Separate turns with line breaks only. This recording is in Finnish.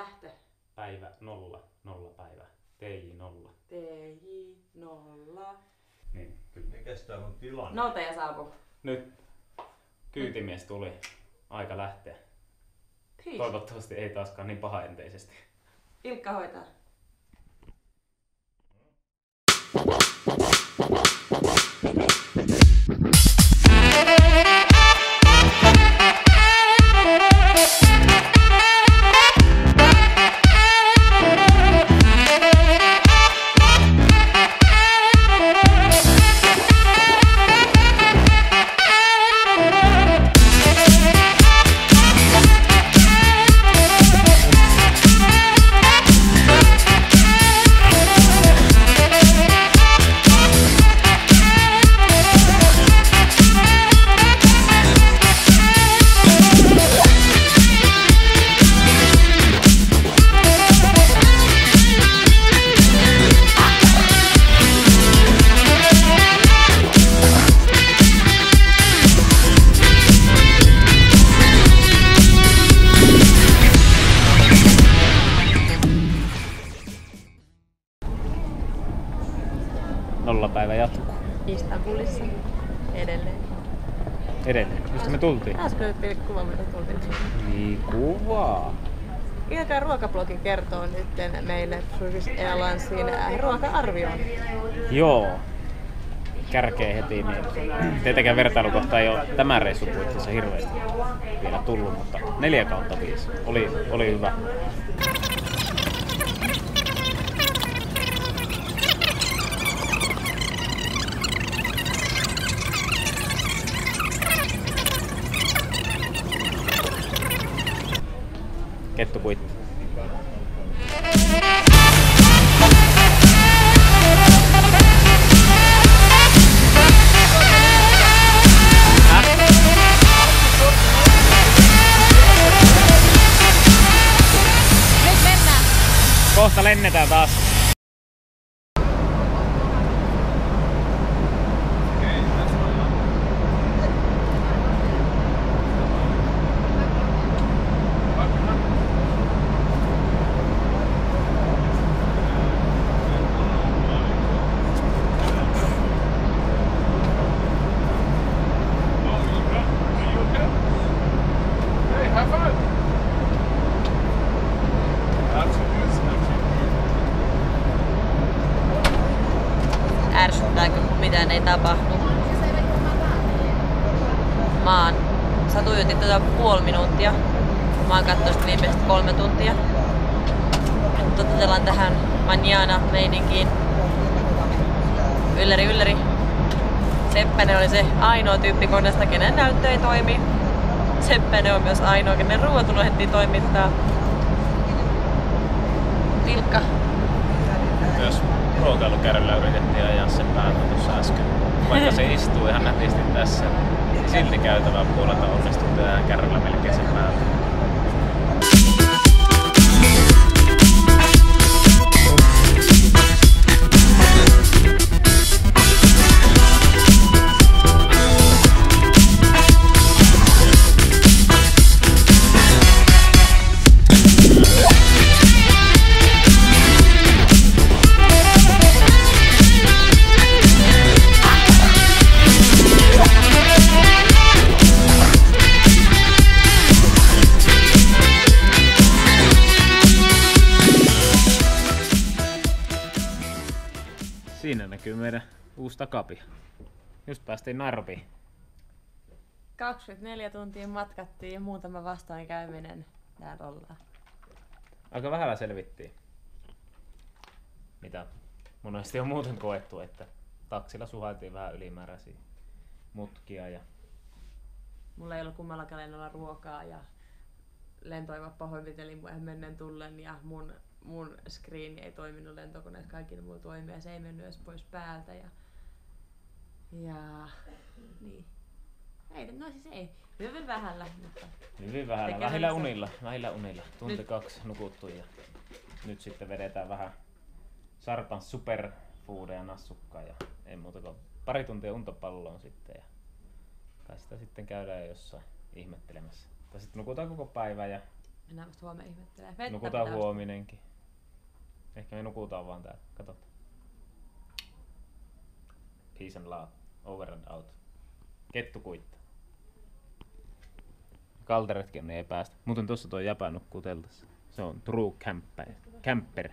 lähtö.
Päivä 0, 0 päivä. TJ 0.
TJ 0.
Niin, kyllä.
Mikäs täällä on tilanne?
Noutaja saapuu.
Nyt kyytimies tuli. Aika lähteä.
Hyi.
Toivottavasti ei taaskaan niin pahaenteisesti.
Ilkka hoitaa.
Nollapäivä jatkuu.
Istanbulissa. Edelleen.
Edelleen. Mistä me tultiin?
Äsken otettiin kuva, mitä tultiin.
Niin kuvaa.
Ilkan ruokablogi kertoo nyt meille Turkish Airlinesin ruoka-arvioon.
Joo. Kärkee heti, niin tietenkään vertailukohta ei ole tämän reissun puitteissa hirveästi vielä tullut, mutta 4/5 oli hyvä. Kettukuitti.
Nyt mennään!
Kohta lennetään taas.
Ärsyttääkö, kun mitään ei tapahdu? Sä tuijotit tätä puoli minuuttia. Mä oon katsonut sitä viimeiset 3 tuntia. Totutellaan tähän manjana-meininkiin. Ylläri. Seppänen oli se ainoa tyyppi koneesta, kenen näyttö ei toimi. Seppänen on myös ainoa, kenen ruoat unohdettiin toimittaa. Ilkka.
Myös ruokailukärryllä yritettiin ajaa sen päällä tuossa äsken. Vaikka se istuu ihan nätisti tässä, niin silti käytävän puolelta onnistuttiin ajaa kärryllä melkein sen päällä. Siinä näkyy meidän uusi takapia. Just päästiin Narviin.
24 tuntia matkattiin ja muutama vastoinkäyminen. Täällä ollaan.
Aika vähällä selvittiin. Mitä monesti on muuten koettu, että taksilla suhailtiin vähän ylimääräisiä mutkia. Ja
Mulla ei ollut kummallakaan lennolla ruokaa ja lentoiva pahoinpiteli mua menneen tullen ja mun screen ei toiminut lentokoneessa, kaikilla mulla toimi ja se ei mennyt edes pois päältä ja niin. Ei, no siis ei. Hyvin vähällä, mutta
hyvin vähällä. Vähillä unilla. Tunti 2 nukuttu ja nyt sitten vedetään vähän Sarpan superfoodeja nassukkaa ja ei muuta kuin pari tuntia untopalloon sitten ja kai sitä sitten käydään jossain ihmettelemässä. Tai sitten nukutaan koko päivä ja
Mennään vasta huomenna ihmettelemään. Vettä
Nukutaan
pitää
huominenkin. Ehkä me nukutaan vaan täällä. Katsotaan. Peace and love. Over and out. Kettu kuittaa. Kalteretkin ei päästä. Muuten tossa toi jäpä nukkuu teltassa. Se on true camper.